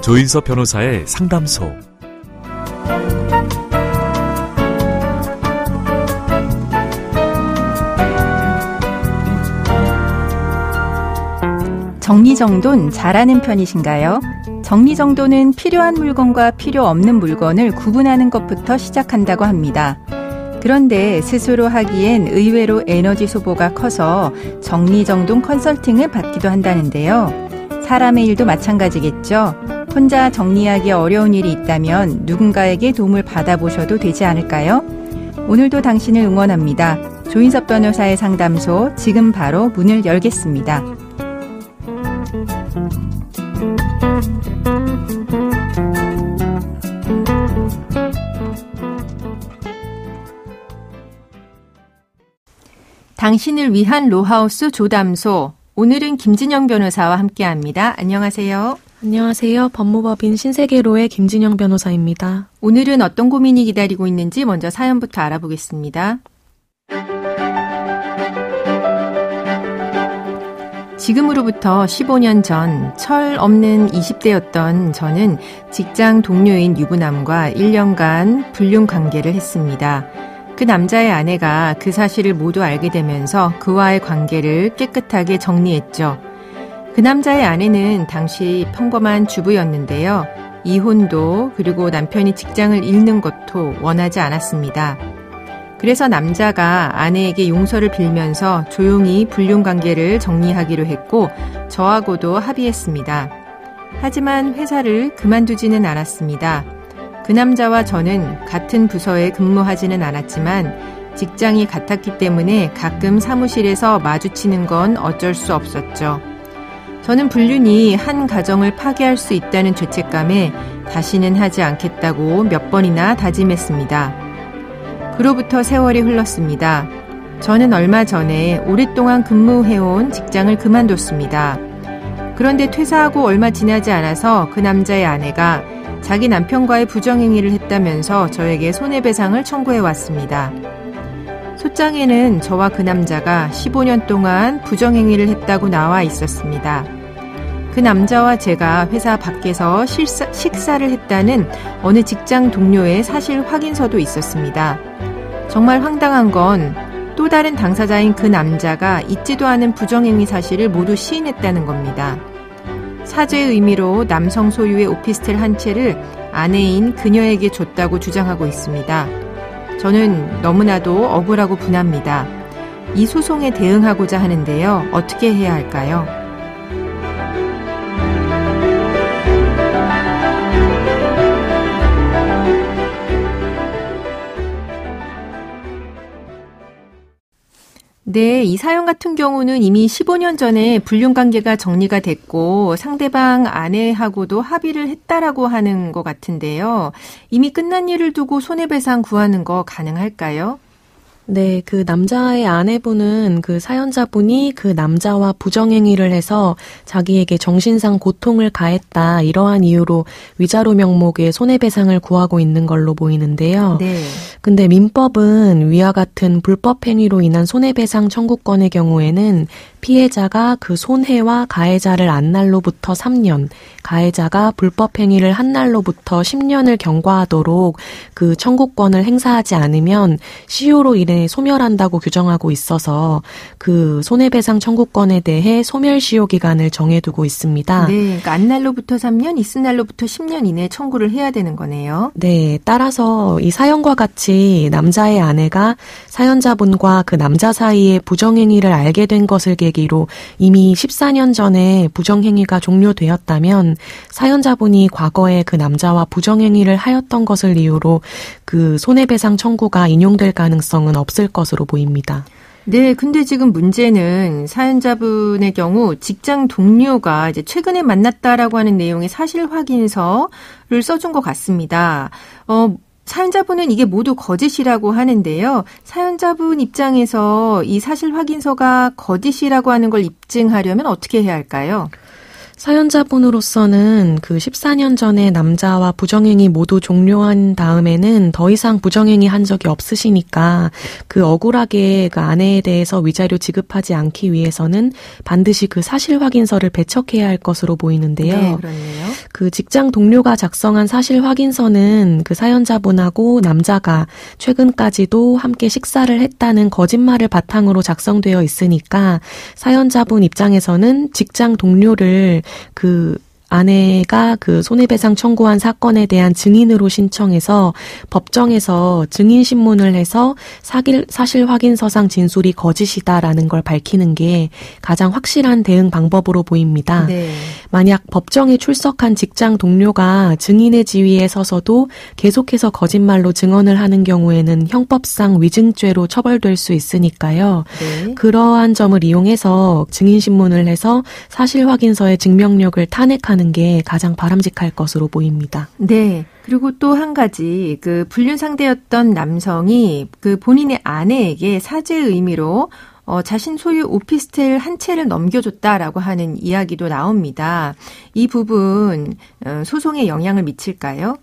조인섭 변호사의 상담소. 정리정돈 잘하는 편이신가요? 정리정돈은 필요한 물건과 필요 없는 물건을 구분하는 것부터 시작한다고 합니다. 그런데 스스로 하기엔 의외로 에너지 소모가 커서 정리정돈 컨설팅을 받기도 한다는데요. 사람의 일도 마찬가지겠죠. 혼자 정리하기 어려운 일이 있다면 누군가에게 도움을 받아보셔도 되지 않을까요? 오늘도 당신을 응원합니다. 조인섭 변호사의 상담소, 지금 바로 문을 열겠습니다. 당신을 위한 로하우스 조담소. 오늘은 김진영 변호사와 함께합니다. 안녕하세요. 안녕하세요. 법무법인 신세계로의 김진영 변호사입니다. 오늘은 어떤 고민이 기다리고 있는지 먼저 사연부터 알아보겠습니다. 지금으로부터 15년 전 철 없는 20대였던 저는 직장 동료인 유부남과 1년간 불륜 관계를 했습니다. 그 남자의 아내가 그 사실을 모두 알게 되면서 그와의 관계를 깨끗하게 정리했죠. 그 남자의 아내는 당시 평범한 주부였는데요. 이혼도 그리고 남편이 직장을 잃는 것도 원하지 않았습니다. 그래서 남자가 아내에게 용서를 빌면서 조용히 불륜 관계를 정리하기로 했고 저하고도 합의했습니다. 하지만 회사를 그만두지는 않았습니다. 그 남자와 저는 같은 부서에 근무하지는 않았지만 직장이 같았기 때문에 가끔 사무실에서 마주치는 건 어쩔 수 없었죠. 저는 불륜이 한 가정을 파괴할 수 있다는 죄책감에 다시는 하지 않겠다고 몇 번이나 다짐했습니다. 그로부터 세월이 흘렀습니다. 저는 얼마 전에 오랫동안 근무해온 직장을 그만뒀습니다. 그런데 퇴사하고 얼마 지나지 않아서 그 남자의 아내가 자기 남편과의 부정행위를 했다면서 저에게 손해배상을 청구해왔습니다. 소장에는 저와 그 남자가 15년 동안 부정행위를 했다고 나와 있었습니다. 그 남자와 제가 회사 밖에서 식사를 했다는 어느 직장 동료의 사실 확인서도 있었습니다. 정말 황당한 건 또 다른 당사자인 그 남자가 있지도 않은 부정행위 사실을 모두 시인했다는 겁니다. 사죄의 의미로 남성 소유의 오피스텔 한 채를 아내인 그녀에게 줬다고 주장하고 있습니다. 저는 너무나도 억울하고 분합니다. 이 소송에 대응하고자 하는데요. 어떻게 해야 할까요? 네, 이 사연 같은 경우는 이미 15년 전에 불륜 관계가 정리가 됐고 상대방 아내하고도 합의를 했다라고 하는 것 같은데요. 이미 끝난 일을 두고 손해배상 구하는 거 가능할까요? 네, 그 남자의 아내분은 그 사연자분이 그 남자와 부정행위를 해서 자기에게 정신상 고통을 가했다 이러한 이유로 위자료 명목의 손해배상을 구하고 있는 걸로 보이는데요. 네. 근데 민법은 위와 같은 불법 행위로 인한 손해배상 청구권의 경우에는 피해자가 그 손해와 가해자를 안 날로부터 3년, 가해자가 불법 행위를 한 날로부터 10년을 경과하도록 그 청구권을 행사하지 않으면 시효로 인해 소멸한다고 규정하고 있어서 그 손해배상 청구권에 대해 소멸시효 기간을 정해두고 있습니다. 네, 그러니까 안 날로부터 3년, 있은 날로부터 10년 이내에 청구를 해야 되는 거네요. 네, 따라서 이 사연과 같이 남자의 아내가 사연자분과 그 남자 사이에 부정행위를 알게 된 것을 계기로 이미 14년 전에 부정행위가 종료되었다면 사연자분이 과거에 그 남자와 부정행위를 하였던 것을 이유로 그 손해배상 청구가 인용될 가능성은 없을 것으로 보입니다. 네, 근데 지금 문제는 사연자분의 경우 직장 동료가 이제 최근에 만났다라고 하는 내용의 사실 확인서를 써준 것 같습니다. 사연자분은 이게 모두 거짓이라고 하는데요. 사연자분 입장에서 이 사실 확인서가 거짓이라고 하는 걸 입증하려면 어떻게 해야 할까요? 사연자분으로서는 그 14년 전에 남자와 부정행위 모두 종료한 다음에는 더 이상 부정행위 한 적이 없으시니까 그 억울하게 그 아내에 대해서 위자료 지급하지 않기 위해서는 반드시 그 사실 확인서를 배척해야 할 것으로 보이는데요. 네, 그렇네요. 그 직장 동료가 작성한 사실 확인서는 그 사연자분하고 남자가 최근까지도 함께 식사를 했다는 거짓말을 바탕으로 작성되어 있으니까 사연자분 입장에서는 직장 동료를 그 아내가 그 손해배상 청구한 사건에 대한 증인으로 신청해서 법정에서 증인신문을 해서 사실 확인서상 진술이 거짓이다라는 걸 밝히는 게 가장 확실한 대응 방법으로 보입니다. 네. 만약 법정에 출석한 직장 동료가 증인의 지위에 서서도 계속해서 거짓말로 증언을 하는 경우에는 형법상 위증죄로 처벌될 수 있으니까요. 네. 그러한 점을 이용해서 증인신문을 해서 사실 확인서의 증명력을 탄핵하는 게 가장 바람직할 것으로 보입니다. 네. 그리고 또 한 가지 그 불륜 상대였던 남성이 그 본인의 아내에게 사죄의 의미로 자신 소유 오피스텔 한 채를 넘겨줬다라고 하는 이야기도 나옵니다. 이 부분 소송에 영향을 미칠까요?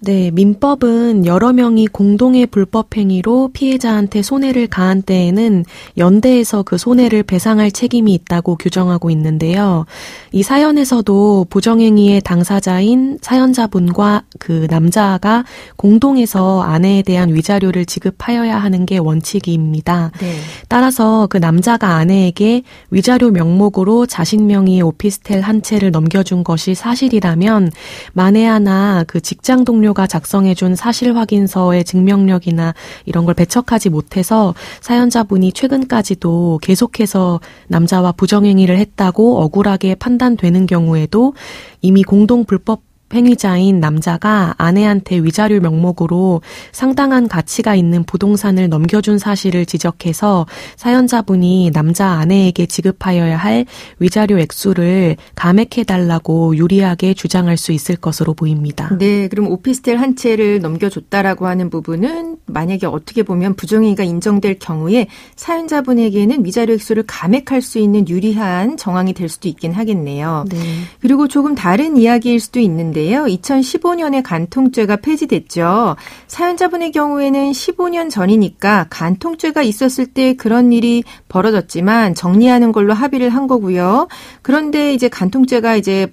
네, 민법은 여러 명이 공동의 불법 행위로 피해자한테 손해를 가한 때에는 연대에서 그 손해를 배상할 책임이 있다고 규정하고 있는데요. 이 사연에서도 부정행위의 당사자인 사연자분과 그 남자가 공동해서 아내에 대한 위자료를 지급하여야 하는 게 원칙입니다. 네. 따라서 그 남자가 아내에게 위자료 명목으로 자신 명의의 오피스텔 한 채를 넘겨준 것이 사실이라면 만에 하나 그 직장 동료가 작성해준 사실 확인서의 증명력이나 이런 걸 배척하지 못해서 사연자분이 최근까지도 계속해서 남자와 부정행위를 했다고 억울하게 판단되는 경우에도 이미 공동 불법 행위자인 남자가 아내한테 위자료 명목으로 상당한 가치가 있는 부동산을 넘겨준 사실을 지적해서 사연자분이 남자 아내에게 지급하여야 할 위자료 액수를 감액해달라고 유리하게 주장할 수 있을 것으로 보입니다. 네, 그럼 오피스텔 한 채를 넘겨줬다라고 하는 부분은 만약에 어떻게 보면 부정행위가 인정될 경우에 사연자분에게는 위자료 액수를 감액할 수 있는 유리한 정황이 될 수도 있긴 하겠네요. 네. 그리고 조금 다른 이야기일 수도 있는데 2015년에 간통죄가 폐지됐죠. 사연자분의 경우에는 15년 전이니까 간통죄가 있었을 때 그런 일이 벌어졌지만 정리하는 걸로 합의를 한 거고요. 그런데 이제 간통죄가 이제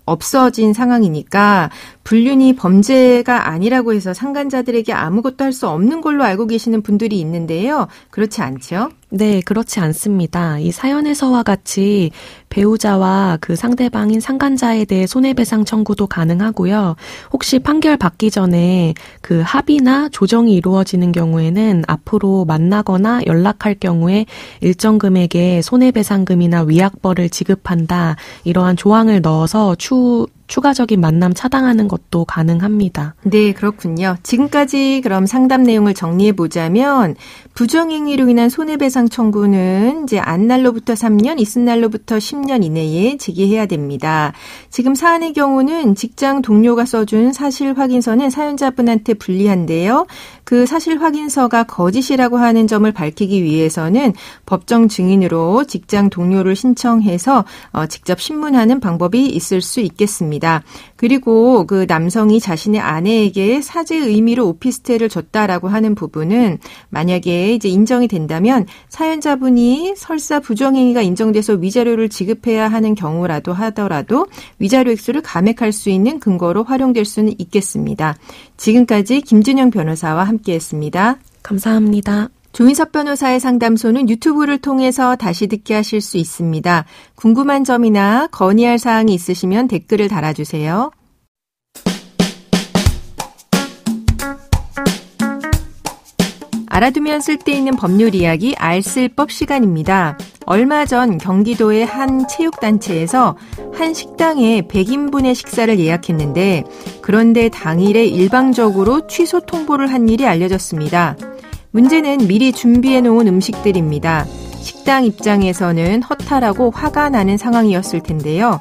없어진 상황이니까 불륜이 범죄가 아니라고 해서 상간자들에게 아무것도 할 수 없는 걸로 알고 계시는 분들이 있는데요. 그렇지 않죠? 네, 그렇지 않습니다. 이 사연에서와 같이 배우자와 그 상대방인 상간자에 대해 손해배상 청구도 가능하고요. 혹시 판결 받기 전에 그 합의나 조정이 이루어지는 경우에는 앞으로 만나거나 연락할 경우에 일정 금액의 손해배상금이나 위약벌을 지급한다. 이러한 조항을 넣어서 추가적인 만남 차단하는 것도 가능합니다. 네, 그렇군요. 지금까지 그럼 상담 내용을 정리해 보자면 부정행위로 인한 손해배상 청구는 이제 안 날로부터 3년, 있은 날로부터 10년 이내에 제기해야 됩니다. 지금 사안의 경우는 직장 동료가 써준 사실 확인서는 사연자분한테 불리한데요. 그 사실 확인서가 거짓이라고 하는 점을 밝히기 위해서는 법정 증인으로 직장 동료를 신청해서 직접 신문하는 방법이 있을 수 있겠습니다. 그리고 그 남성이 자신의 아내에게 사죄 의미로 오피스텔을 줬다라고 하는 부분은 만약에 이제 인정이 된다면 사연자분이 설사 부정행위가 인정돼서 위자료를 지급해야 하는 경우라도 하더라도 위자료 액수를 감액할 수 있는 근거로 활용될 수는 있겠습니다. 지금까지 김준영 변호사와 함께했습니다. 감사합니다. 조인석 변호사의 상담소는 유튜브를 통해서 다시 듣게 하실 수 있습니다. 궁금한 점이나 건의할 사항이 있으시면 댓글을 달아주세요. 알아두면 쓸데있는 법률 이야기 알쓸법 시간입니다. 얼마 전 경기도의 한 체육단체에서 한 식당에 100인분의 식사를 예약했는데 그런데 당일에 일방적으로 취소 통보를 한 일이 알려졌습니다. 문제는 미리 준비해놓은 음식들입니다. 식당 입장에서는 허탈하고 화가 나는 상황이었을 텐데요.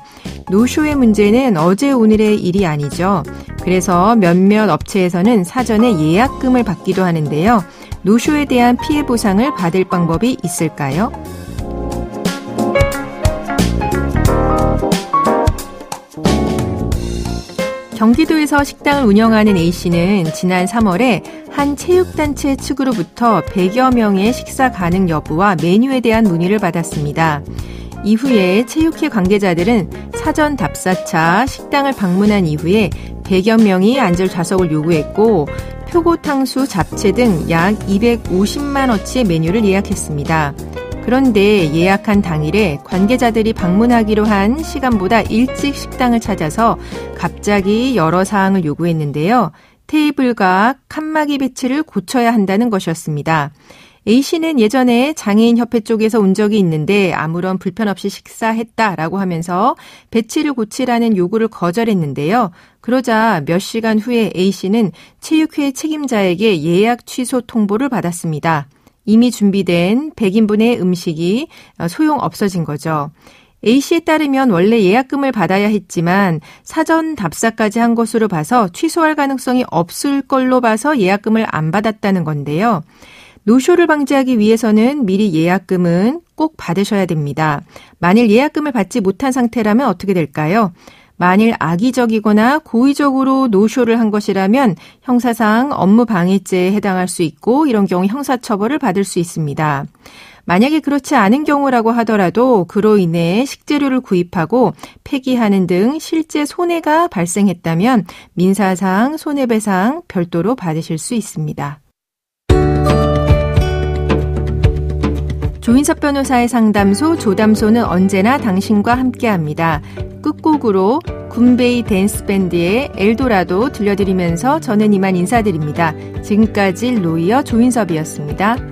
노쇼의 문제는 어제 오늘의 일이 아니죠. 그래서 몇몇 업체에서는 사전에 예약금을 받기도 하는데요. 노쇼에 대한 피해 보상을 받을 방법이 있을까요? 경기도에서 식당을 운영하는 A씨는 지난 3월에 한 체육단체 측으로부터 100여 명의 식사 가능 여부와 메뉴에 대한 문의를 받았습니다. 이후에 체육회 관계자들은 사전 답사차 식당을 방문한 이후에 100여 명이 앉을 좌석을 요구했고 표고탕수, 잡채 등 약 250만 원치의 메뉴를 예약했습니다. 그런데 예약한 당일에 관계자들이 방문하기로 한 시간보다 일찍 식당을 찾아서 갑자기 여러 사항을 요구했는데요. 테이블과 칸막이 배치를 고쳐야 한다는 것이었습니다. A씨는 예전에 장애인협회 쪽에서 온 적이 있는데 아무런 불편 없이 식사했다라고 하면서 배치를 고치라는 요구를 거절했는데요. 그러자 몇 시간 후에 A씨는 체육회 책임자에게 예약 취소 통보를 받았습니다. 이미 준비된 100인분의 음식이 소용없어진 거죠. A씨에 따르면 원래 예약금을 받아야 했지만 사전 답사까지 한 것으로 봐서 취소할 가능성이 없을 걸로 봐서 예약금을 안 받았다는 건데요. 노쇼를 방지하기 위해서는 미리 예약금은 꼭 받으셔야 됩니다. 만일 예약금을 받지 못한 상태라면 어떻게 될까요? 만일 악의적이거나 고의적으로 노쇼를 한 것이라면 형사상 업무방해죄에 해당할 수 있고 이런 경우 형사처벌을 받을 수 있습니다. 만약에 그렇지 않은 경우라고 하더라도 그로 인해 식재료를 구입하고 폐기하는 등 실제 손해가 발생했다면 민사상 손해배상 별도로 받으실 수 있습니다. 조인섭 변호사의 상담소 조담소는 언제나 당신과 함께합니다. 끝곡으로 굼베이 댄스밴드의 엘도라도 들려드리면서 저는 이만 인사드립니다. 지금까지 로이어 조인섭이었습니다.